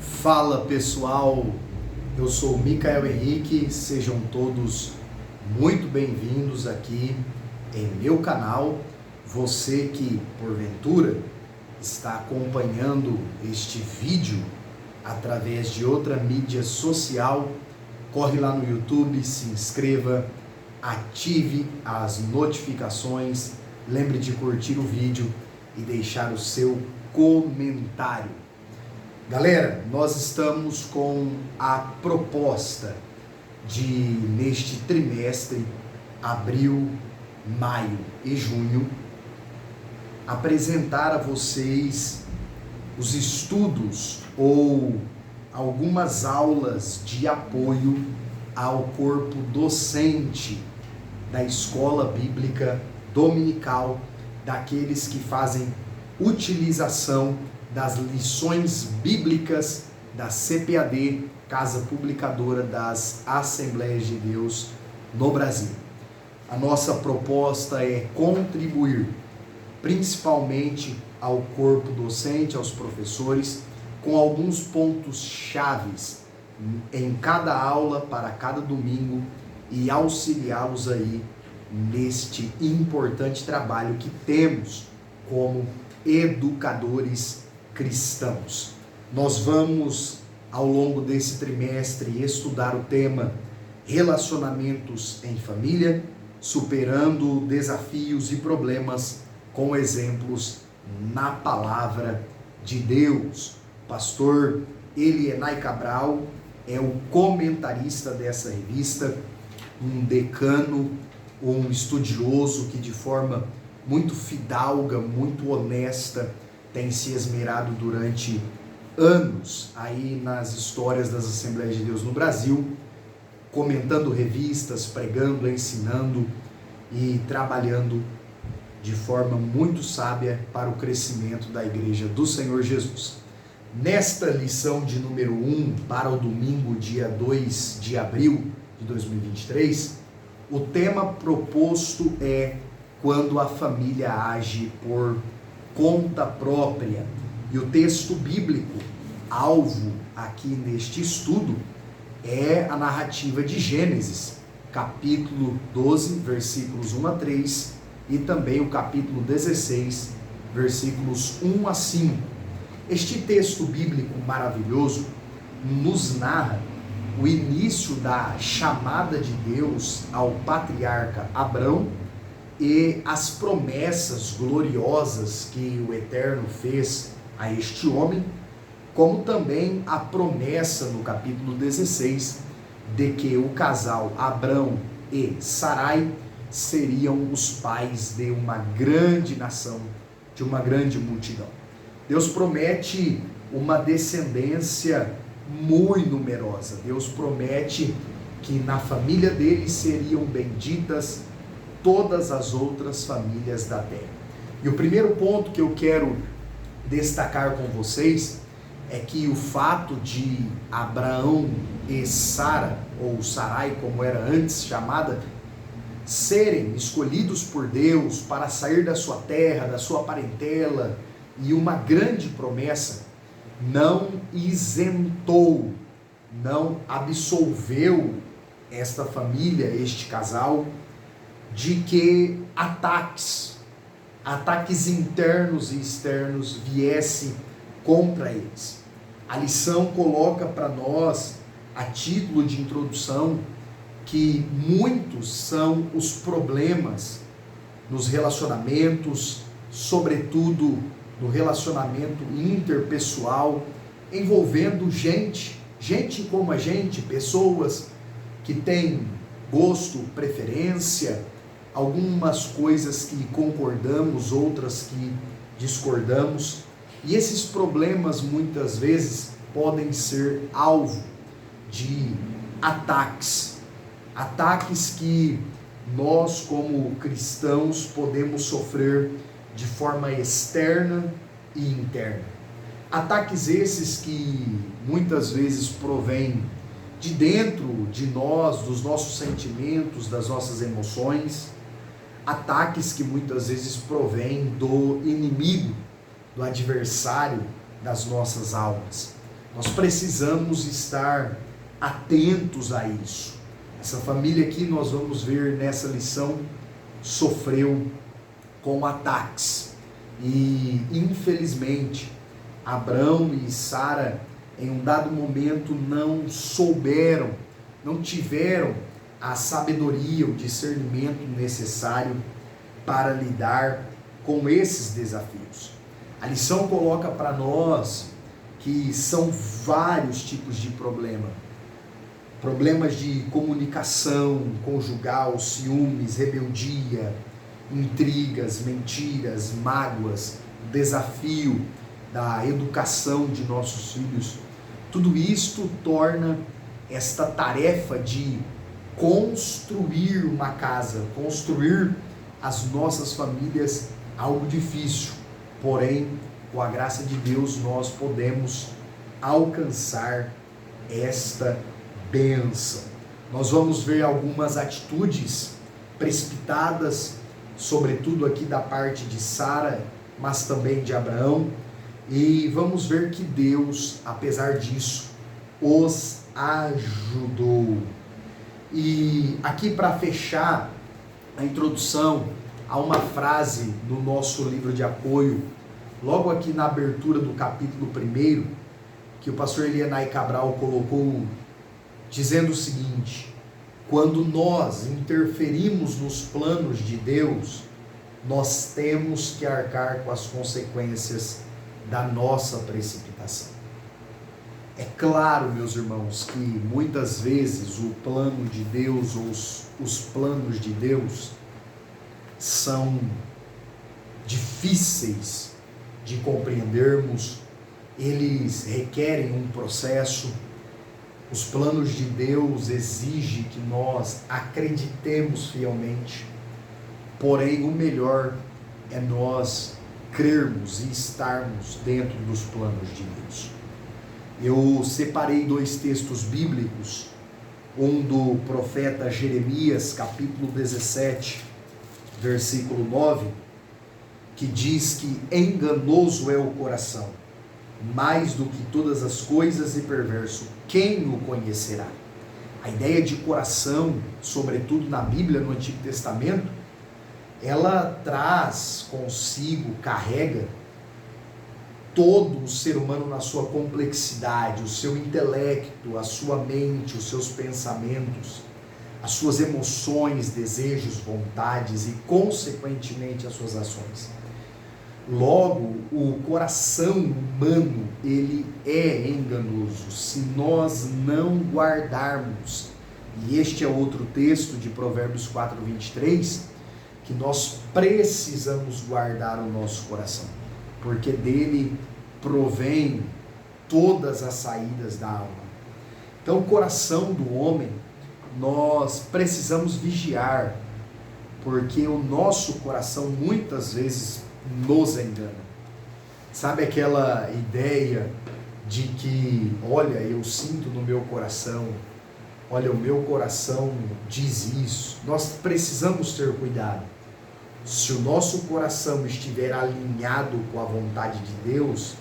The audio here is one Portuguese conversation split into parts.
Fala pessoal, eu sou o Micael Henrique, sejam todos muito bem-vindos aqui em meu canal. Você que porventura está acompanhando este vídeo através de outra mídia social, corre lá no YouTube, se inscreva, ative as notificações, lembre de curtir o vídeo e deixar o seu comentário. Galera, nós estamos com a proposta de, neste trimestre, abril, maio e junho, apresentar a vocês os estudos ou algumas aulas de apoio ao corpo docente da Escola Bíblica Dominical, daqueles que fazem utilização das lições bíblicas da CPAD, Casa Publicadora das Assembleias de Deus no Brasil. A nossa proposta é contribuir principalmente ao corpo docente, aos professores, com alguns pontos chaves em cada aula para cada domingo e auxiliá-los aí neste importante trabalho que temos como educadores cristãos. Nós vamos, ao longo desse trimestre, estudar o tema relacionamentos em família, superando desafios e problemas com exemplos na palavra de Deus. O pastor Elienay Cabral é o comentarista dessa revista, um decano, um estudioso que de forma muito fidalga, muito honesta, tem se esmerado durante anos aí nas histórias das Assembleias de Deus no Brasil, comentando revistas, pregando, ensinando e trabalhando de forma muito sábia para o crescimento da Igreja do Senhor Jesus. Nesta lição de número 1, para o domingo, dia 2 de abril de 2023, o tema proposto é quando a família age por conta própria. E o texto bíblico alvo aqui neste estudo é a narrativa de Gênesis, capítulo 12, versículos 1 a 3, e também o capítulo 16, versículos 1 a 5. Este texto bíblico maravilhoso nos narra o início da chamada de Deus ao patriarca Abrão e as promessas gloriosas que o Eterno fez a este homem, como também a promessa no capítulo 16 de que o casal Abrão e Sarai seriam os pais de uma grande nação, de uma grande multidão. Deus promete uma descendência muito numerosa. Deus promete que na família deles seriam benditas todas as outras famílias da terra. E o primeiro ponto que eu quero destacar com vocês é que o fato de Abraão e Sara, ou Sarai como era antes chamada, serem escolhidos por Deus para sair da sua terra, da sua parentela, e uma grande promessa, não isentou, não absolveu esta família, este casal, de que ataques internos e externos viessem contra eles. A lição coloca para nós, a título de introdução, que muitos são os problemas nos relacionamentos, sobretudo no relacionamento interpessoal, envolvendo gente como a gente, pessoas que têm gosto, preferência, algumas coisas que concordamos, outras que discordamos, e esses problemas muitas vezes podem ser alvo de ataques que nós como cristãos podemos sofrer de forma externa e interna. Ataques esses que muitas vezes provêm de dentro de nós, dos nossos sentimentos, das nossas emoções, ataques que muitas vezes provêm do inimigo, do adversário das nossas almas. Nós precisamos estar atentos a isso. Essa família aqui, nós vamos ver nessa lição, sofreu com ataques. E, infelizmente, Abrão e Sara, em um dado momento, não souberam, não tiveram a sabedoria, o discernimento necessário para lidar com esses desafios. A lição coloca para nós que são vários tipos de problema. Problemas de comunicação conjugal, ciúmes, rebeldia, intrigas, mentiras, mágoas, desafio da educação de nossos filhos. Tudo isto torna esta tarefa de construir uma casa, construir as nossas famílias algo difícil. Porém, com a graça de Deus, nós podemos alcançar esta bênção. Nós vamos ver algumas atitudes precipitadas, sobretudo aqui da parte de Sara, mas também de Abraão, e vamos ver que Deus, apesar disso, os ajudou. E aqui, para fechar a introdução, há uma frase no nosso livro de apoio, logo aqui na abertura do capítulo 1, que o pastor Elianai Cabral colocou, dizendo o seguinte: quando nós interferimos nos planos de Deus, nós temos que arcar com as consequências da nossa precipitação. É claro, meus irmãos, que muitas vezes o plano de Deus, ou os planos de Deus, são difíceis de compreendermos, eles requerem um processo. Os planos de Deus exigem que nós acreditemos fielmente, porém o melhor é nós crermos e estarmos dentro dos planos de Deus. Eu separei 2 textos bíblicos, um do profeta Jeremias, capítulo 17, versículo 9, que diz que enganoso é o coração, mais do que todas as coisas, e perverso, quem o conhecerá? A ideia de coração, sobretudo na Bíblia, no Antigo Testamento, ela traz consigo, carrega todo o ser humano na sua complexidade, o seu intelecto, a sua mente, os seus pensamentos, as suas emoções, desejos, vontades e, consequentemente, as suas ações. Logo, o coração humano, ele é enganoso se nós não guardarmos. E este é outro texto de Provérbios 4:23, que nós precisamos guardar o nosso coração, porque dele provém todas as saídas da alma. Então, o coração do homem, nós precisamos vigiar, porque o nosso coração muitas vezes nos engana. Sabe aquela ideia de que, olha, eu sinto no meu coração, olha, o meu coração diz isso. Nós precisamos ter cuidado. Se o nosso coração estiver alinhado com a vontade de Deus,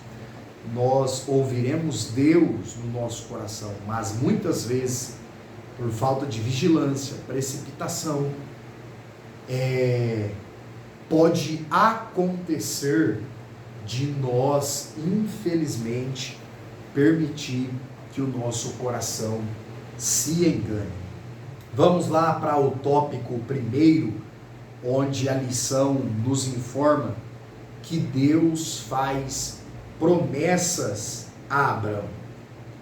nós ouviremos Deus no nosso coração, mas muitas vezes, por falta de vigilância, precipitação, pode acontecer de nós, infelizmente, permitir que o nosso coração se engane. Vamos lá para o tópico 1, onde a lição nos informa que Deus faz promessas a Abrão.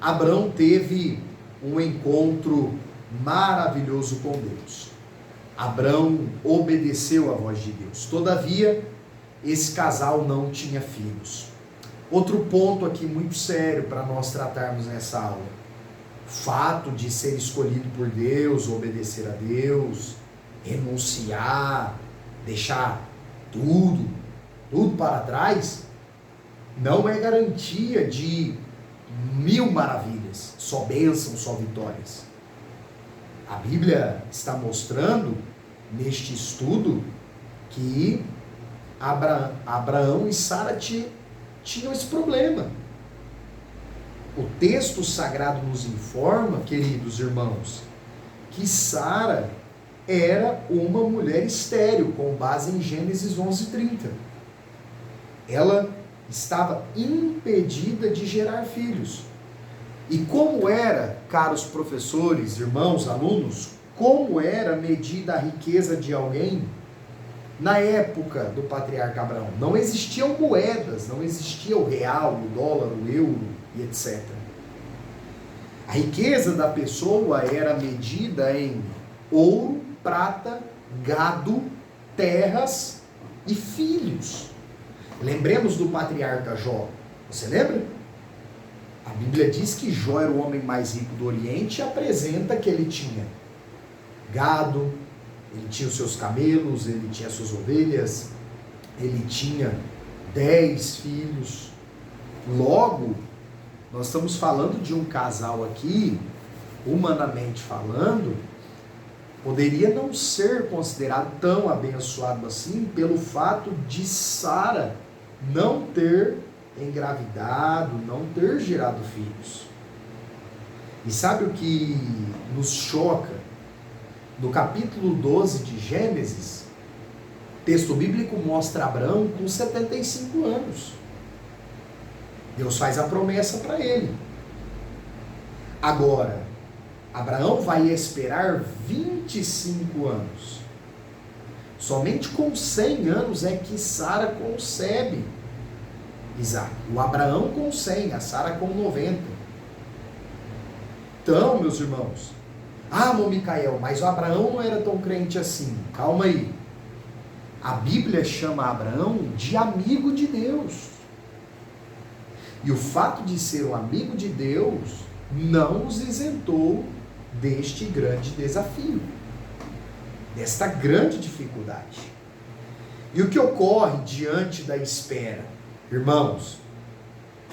Abrão teve um encontro maravilhoso com Deus. Abrão obedeceu à voz de Deus. Todavia, esse casal não tinha filhos. Outro ponto aqui muito sério para nós tratarmos nessa aula: o fato de ser escolhido por Deus, obedecer a Deus, renunciar, deixar tudo para trás, não é garantia de 1000 maravilhas, só bênçãos, só vitórias. A Bíblia está mostrando, neste estudo, que Abraão e Sara tinham esse problema. O texto sagrado nos informa, queridos irmãos, que Sara era uma mulher estéril, com base em Gênesis 11:30. Ela estava impedida de gerar filhos. E como era, caros professores, irmãos, alunos, como era medida a riqueza de alguém na época do patriarca Abraão? Não existiam moedas, não existia o real, o dólar, o euro e etc. A riqueza da pessoa era medida em ouro, prata, gado, terras e filhos. Lembremos do patriarca Jó. Você lembra? A Bíblia diz que Jó era o homem mais rico do Oriente e apresenta que ele tinha gado, ele tinha os seus camelos, ele tinha as suas ovelhas, ele tinha 10 filhos. Logo, nós estamos falando de um casal aqui, humanamente falando, poderia não ser considerado tão abençoado assim pelo fato de Sara não ter engravidado, não ter gerado filhos. E sabe o que nos choca? No capítulo 12 de Gênesis, o texto bíblico mostra Abraão com 75 anos. Deus faz a promessa para ele. Agora, Abraão vai esperar 25 anos. Somente com 100 anos é que Sara concebe Isaac. O Abraão com 100, a Sara com 90. Então, meus irmãos, irmão Micael, mas o Abraão não era tão crente assim. Calma aí. A Bíblia chama Abraão de amigo de Deus. E o fato de ser um amigo de Deus não os isentou deste grande desafio, desta grande dificuldade. E o que ocorre diante da espera? Irmãos,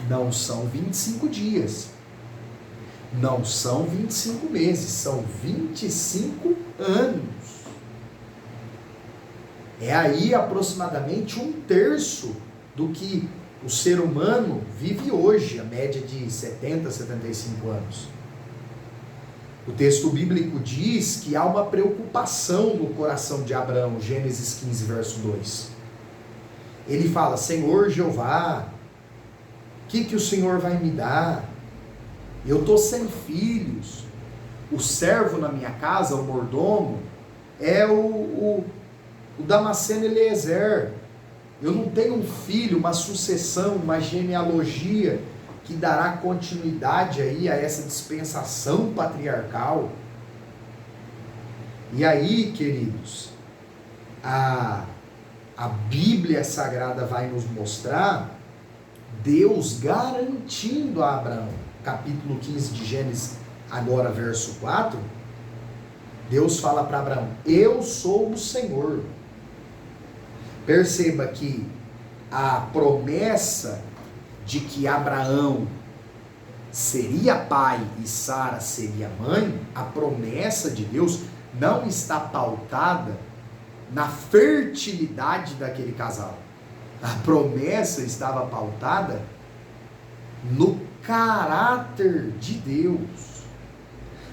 não são 25 dias, não são 25 meses, são 25 anos. É aí aproximadamente 1/3 do que o ser humano vive hoje, a média de 70, 75 anos. O texto bíblico diz que há uma preocupação no coração de Abraão, Gênesis 15, verso 2. Ele fala: Senhor Jeová, o que o Senhor vai me dar? Eu estou sem filhos. O servo na minha casa, o mordomo, é o Damasceno Eliezer. Eu não tenho um filho, uma sucessão, uma genealogia que dará continuidade aí a essa dispensação patriarcal. E aí, queridos, a Bíblia Sagrada vai nos mostrar Deus garantindo a Abraão, capítulo 15 de Gênesis, agora verso 4, Deus fala para Abraão: eu sou o Senhor. Perceba que a promessa de que Abraão seria pai e Sara seria mãe, a promessa de Deus não está pautada na fertilidade daquele casal. A promessa estava pautada no caráter de Deus.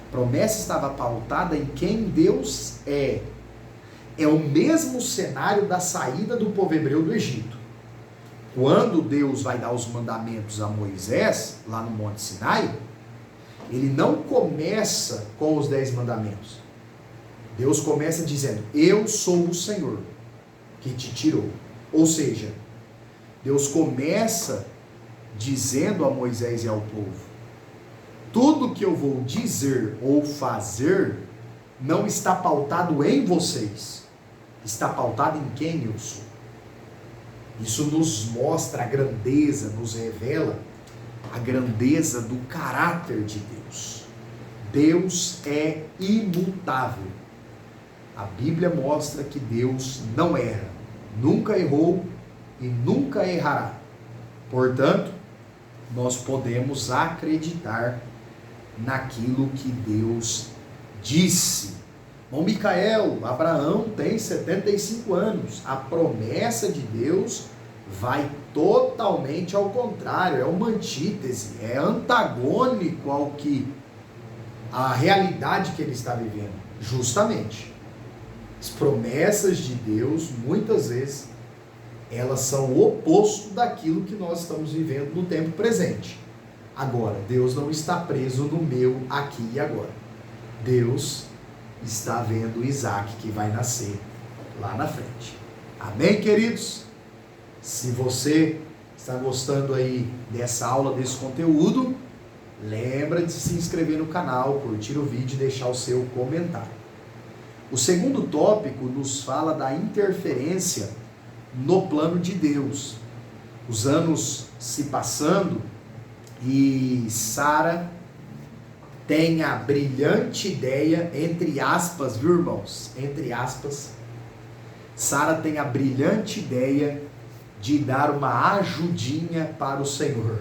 A promessa estava pautada em quem Deus é. É o mesmo cenário da saída do povo hebreu do Egito. Quando Deus vai dar os mandamentos a Moisés, lá no Monte Sinai, ele não começa com os 10 mandamentos. Deus começa dizendo: eu sou o Senhor que te tirou. Ou seja, Deus começa dizendo a Moisés e ao povo: tudo que eu vou dizer ou fazer não está pautado em vocês, está pautado em quem eu sou. Isso nos mostra a grandeza, nos revela a grandeza do caráter de Deus. Deus é imutável. A Bíblia mostra que Deus não erra, nunca errou e nunca errará. Portanto, nós podemos acreditar naquilo que Deus disse. Bom, Micael, Abraão tem 75 anos. A promessa de Deus vai totalmente ao contrário, é uma antítese, é antagônico ao que a realidade que ele está vivendo. Justamente, as promessas de Deus, muitas vezes, elas são o oposto daquilo que nós estamos vivendo no tempo presente. Agora, Deus não está preso no meu aqui e agora. Deus está vendo Isaac que vai nascer lá na frente. Amém, queridos? Se você está gostando aí dessa aula, desse conteúdo, lembra de se inscrever no canal, curtir o vídeo e deixar o seu comentário. O segundo tópico nos fala da interferência no plano de Deus. Os anos se passando e Sara tem a brilhante ideia, entre aspas, viu, irmãos? Entre aspas, Sara tem a brilhante ideia de dar uma ajudinha para o Senhor,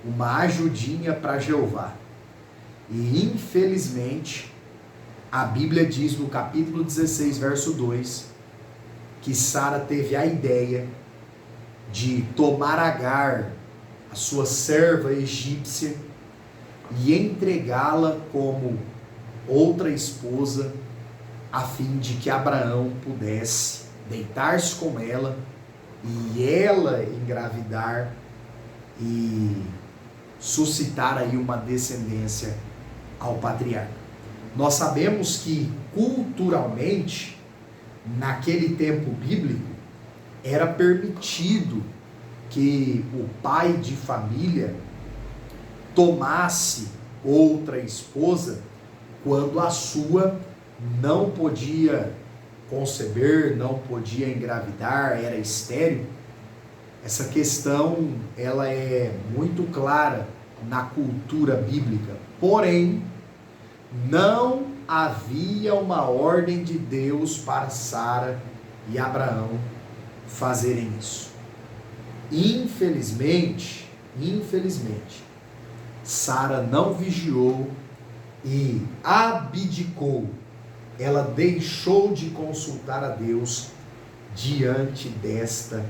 uma ajudinha para Jeová. E infelizmente, a Bíblia diz no capítulo 16, verso 2, que Sara teve a ideia de tomar Agar, a sua serva egípcia, e entregá-la como outra esposa, a fim de que Abraão pudesse deitar-se com ela e ela engravidar e suscitar aí uma descendência ao patriarca. Nós sabemos que culturalmente, naquele tempo bíblico, era permitido que o pai de família tomasse outra esposa quando a sua não podia conceber, não podia engravidar, era estéril. Essa questão, ela é muito clara na cultura bíblica. Porém, não havia uma ordem de Deus para Sara e Abraão fazerem isso. Infelizmente, Sara não vigiou e abdicou. Ela deixou de consultar a Deus diante desta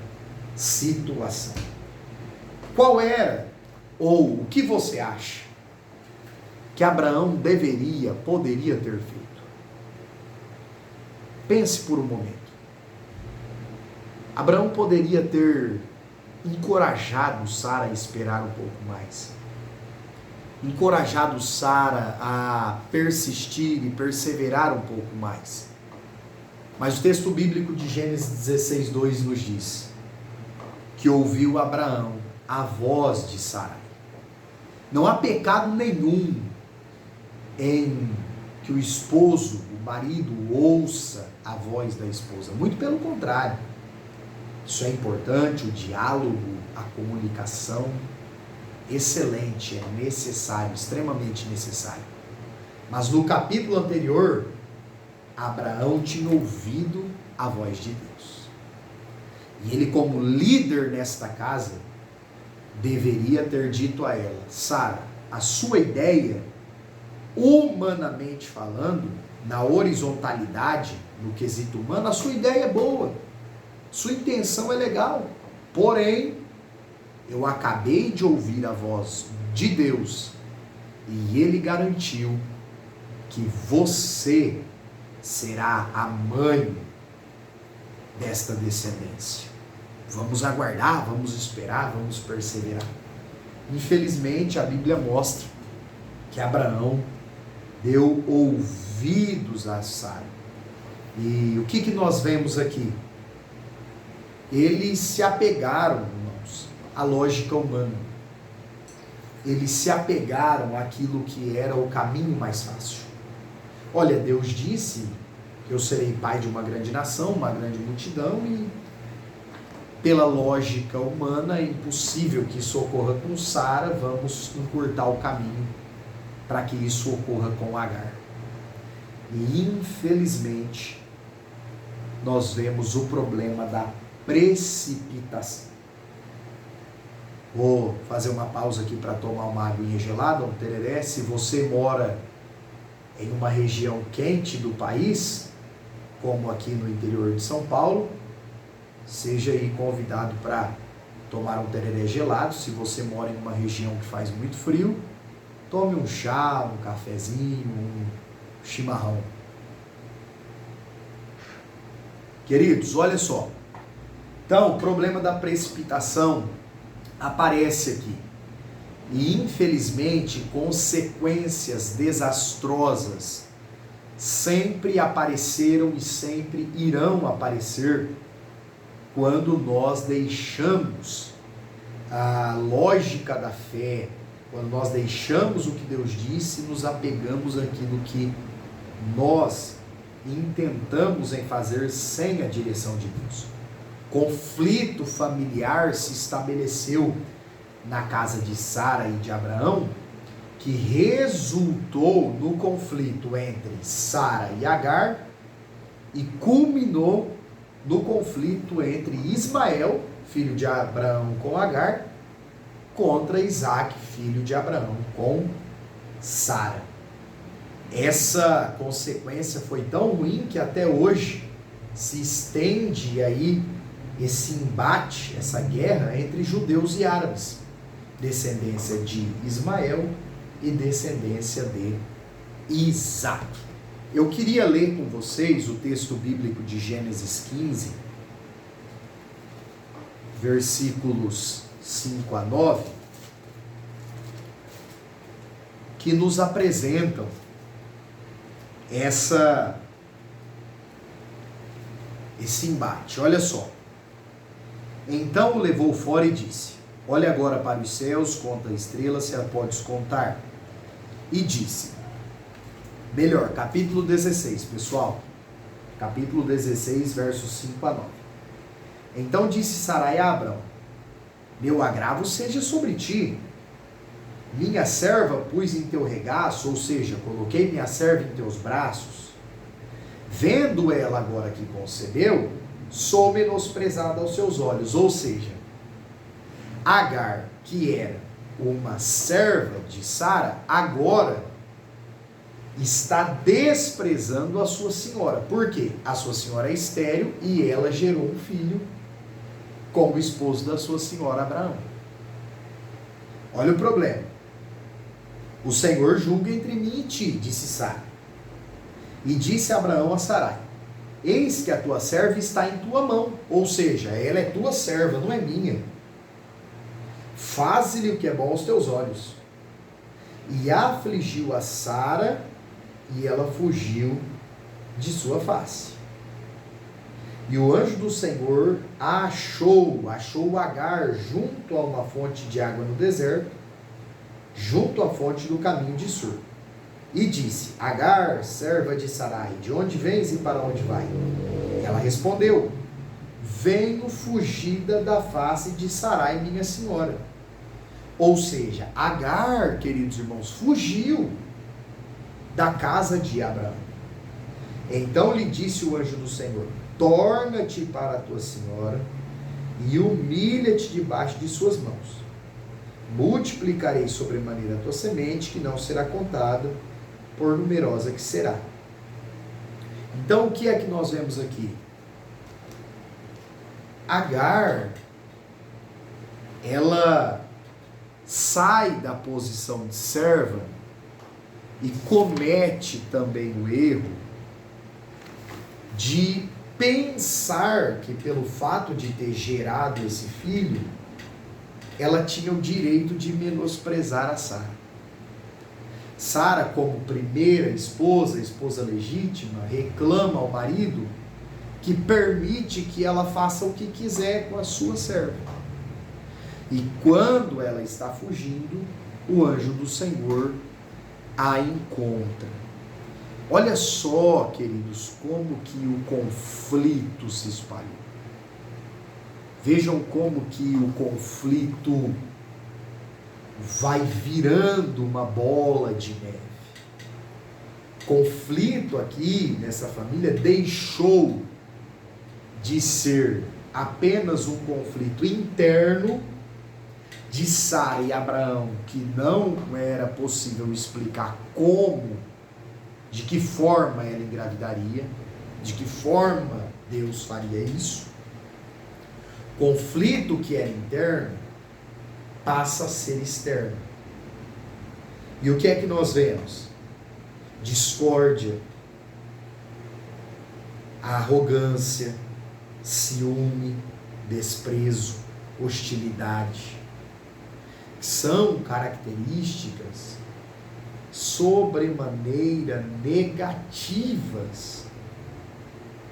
situação. Qual era, ou o que você acha que Abraão poderia ter feito? Pense por um momento. Abraão poderia ter encorajado Sara a esperar um pouco mais. Encorajado Sara a persistir e perseverar um pouco mais. Mas o texto bíblico de Gênesis 16:2 nos diz que ouviu Abraão a voz de Sara. Não há pecado nenhum em que o esposo, o marido, ouça a voz da esposa. Muito pelo contrário. Isso é importante, o diálogo, a comunicação, excelente, é necessário, extremamente necessário. Mas no capítulo anterior, Abraão tinha ouvido a voz de Deus. E ele, como líder nesta casa, deveria ter dito a ela: Sara, a sua ideia, humanamente falando, na horizontalidade, no quesito humano, a sua ideia é boa. Sua intenção é legal. Porém, eu acabei de ouvir a voz de Deus e Ele garantiu que você será a mãe desta descendência. Vamos aguardar, vamos esperar, vamos perseverar. Infelizmente, a Bíblia mostra que Abraão deu ouvidos a Sara. E o que nós vemos aqui? Eles se apegaram, irmãos, à lógica humana. Eles se apegaram àquilo que era o caminho mais fácil. Olha, Deus disse que eu serei pai de uma grande nação, uma grande multidão, e pela lógica humana é impossível que isso ocorra com Sara, vamos encurtar o caminho para que isso ocorra com Agar. E infelizmente, nós vemos o problema da precipitação. Vou fazer uma pausa aqui para tomar uma aguinha gelada, um tereré. Se você mora em uma região quente do país, como aqui no interior de São Paulo, seja aí convidado para tomar um tereré gelado. Se você mora em uma região que faz muito frio, tome um chá, um cafezinho, um chimarrão. Queridos, olha só. Então, o problema da precipitação aparece aqui. E, infelizmente, consequências desastrosas sempre apareceram e sempre irão aparecer quando nós deixamos a lógica da fé, quando nós deixamos o que Deus disse e nos apegamos àquilo que nós intentamos em fazer sem a direção de Deus. Conflito familiar se estabeleceu na casa de Sara e de Abraão, que resultou no conflito entre Sara e Agar e culminou no conflito entre Ismael, filho de Abraão com Agar, contra Isaac, filho de Abraão com Sara. Essa consequência foi tão ruim que até hoje se estende aí esse embate, essa guerra entre judeus e árabes, descendência de Ismael e descendência de Isaac. Eu queria ler com vocês o texto bíblico de Gênesis 15, versículos 5 a 9, que nos apresentam esse embate. Olha só. Então o levou fora e disse: olha agora para os céus, conta a estrela, se a podes contar. E disse, melhor, capítulo 16, pessoal. Capítulo 16, versos 5 a 9. Então disse Sarai a Abrão: meu agravo seja sobre ti. Minha serva pus em teu regaço, ou seja, coloquei minha serva em teus braços. Vendo ela agora que concebeu, sou menosprezada aos seus olhos. Ou seja, Agar, que era uma serva de Sara, agora está desprezando a sua senhora. Por quê? A sua senhora é estéril e ela gerou um filho como esposo da sua senhora Abraão. Olha o problema. O Senhor julga entre mim e ti, disse Sara. E disse Abraão a Sarai: eis que a tua serva está em tua mão, ou seja, ela é tua serva, não é minha. Faze-lhe o que é bom aos teus olhos. E afligiu a Sara, e ela fugiu de sua face. E o anjo do Senhor achou Agar junto a uma fonte de água no deserto, junto à fonte do caminho de Sur. E disse: Agar, serva de Sarai, de onde vens e para onde vai? Ela respondeu: venho fugida da face de Sarai, minha senhora. Ou seja, Agar, queridos irmãos, fugiu da casa de Abraão. Então lhe disse o anjo do Senhor: torna-te para a tua senhora e humilha-te debaixo de suas mãos. Multiplicarei sobremaneira a tua semente, que não será contada, por numerosa que será. Então, o que é que nós vemos aqui? Agar, ela sai da posição de serva e comete também o erro de pensar que pelo fato de ter gerado esse filho, ela tinha o direito de menosprezar a Sara. Sara, como primeira esposa legítima, reclama ao marido que permite que ela faça o que quiser com a sua serva. E quando ela está fugindo, o anjo do Senhor a encontra. Olha só, queridos, como que o conflito se espalhou. Vejam como que o conflito vai virando uma bola de neve. Conflito aqui nessa família deixou de ser apenas um conflito interno de Sara e Abraão, que não era possível explicar como, de que forma ela engravidaria, de que forma Deus faria isso. conflito que era interno passa a ser externo. E o que é que nós vemos? Discórdia, arrogância, ciúme, desprezo, hostilidade. São características sobremaneira negativas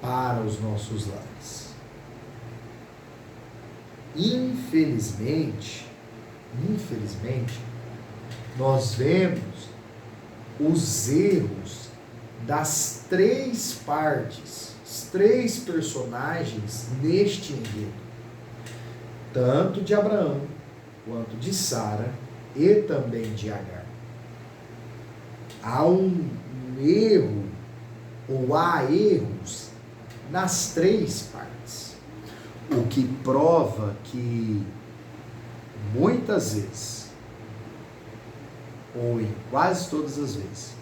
para os nossos lares. Infelizmente, nós vemos os erros das três partes, os três personagens neste enredo, tanto de Abraão, quanto de Sara e também de Agar. Há um erro, ou há erros nas três partes, o que prova que muitas vezes, ou em quase todas as vezes,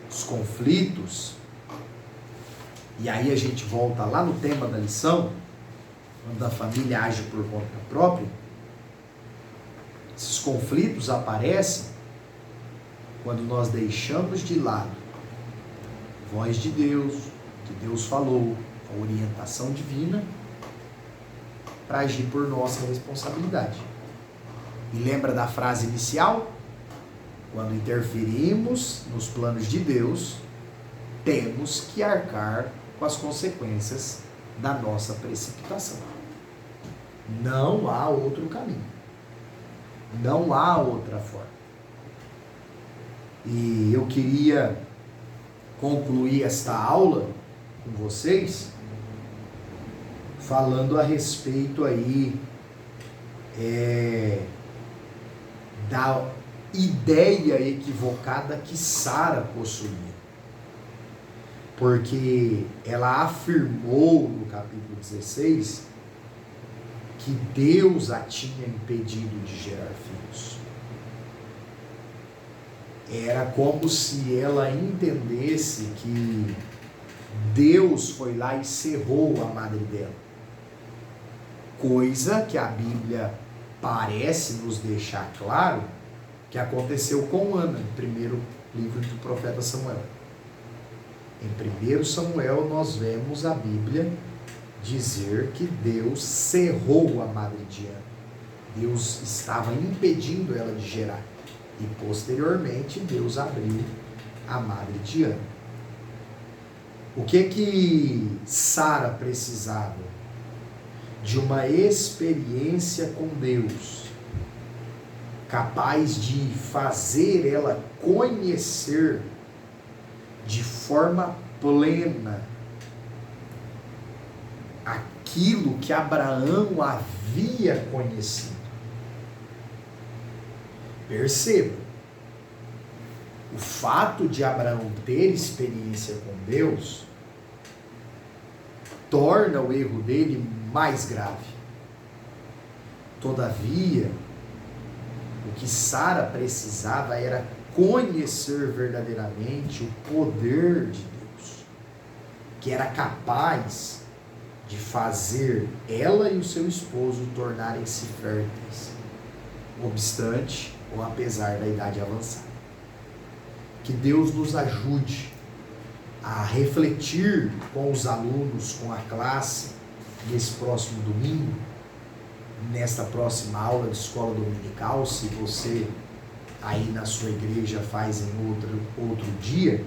os conflitos, e aí a gente volta lá no tema da lição, quando a família age por conta própria, esses conflitos aparecem quando nós deixamos de lado a voz de Deus, que Deus falou, a orientação divina, para agir por nossa responsabilidade. E lembra da frase inicial? Quando interferimos nos planos de Deus, temos que arcar com as consequências da nossa precipitação. Não há outro caminho. Não há outra forma. E eu queria concluir esta aula com vocês falando a respeito aí da ideia equivocada que Sara possuía. Porque ela afirmou no capítulo 16 que Deus a tinha impedido de gerar filhos. Era como se ela entendesse que Deus foi lá e cerrou a madre dela. Coisa que a Bíblia parece nos deixar claro que aconteceu com Ana, no primeiro livro do profeta Samuel. Em 1 Samuel nós vemos a Bíblia dizer que Deus cerrou a madre de Ana. Deus estava impedindo ela de gerar. E posteriormente Deus abriu a madre de Ana. O que Sara precisava? De uma experiência com Deus, capaz de fazer ela conhecer de forma plena aquilo que Abraão havia conhecido. Perceba, o fato de Abraão ter experiência com Deus torna o erro dele mais grave. Todavia, o que Sara precisava era conhecer verdadeiramente o poder de Deus, que era capaz de fazer ela e o seu esposo tornarem-se férteis, obstante ou apesar da idade avançada. Que Deus nos ajude a refletir com os alunos, com a classe, nesse próximo domingo, nesta próxima aula de escola dominical, se você aí na sua igreja faz em outro dia,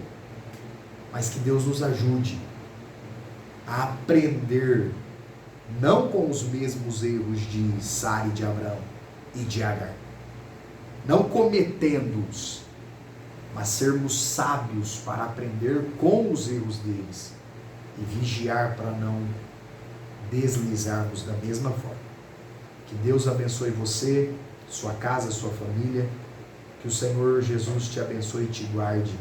mas que Deus nos ajude a aprender, não com os mesmos erros de Sara e de Abraão e de Agar, não cometendo-os, mas sermos sábios para aprender com os erros deles e vigiar para não deslizarmos da mesma forma. Que Deus abençoe você, sua casa, sua família, que o Senhor Jesus te abençoe e te guarde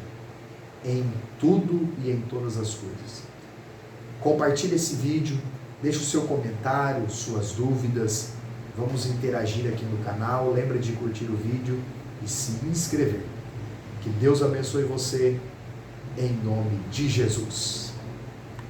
em tudo e em todas as coisas. Compartilhe esse vídeo, deixe o seu comentário, suas dúvidas, vamos interagir aqui no canal, lembra de curtir o vídeo e se inscrever. Que Deus abençoe você, em nome de Jesus.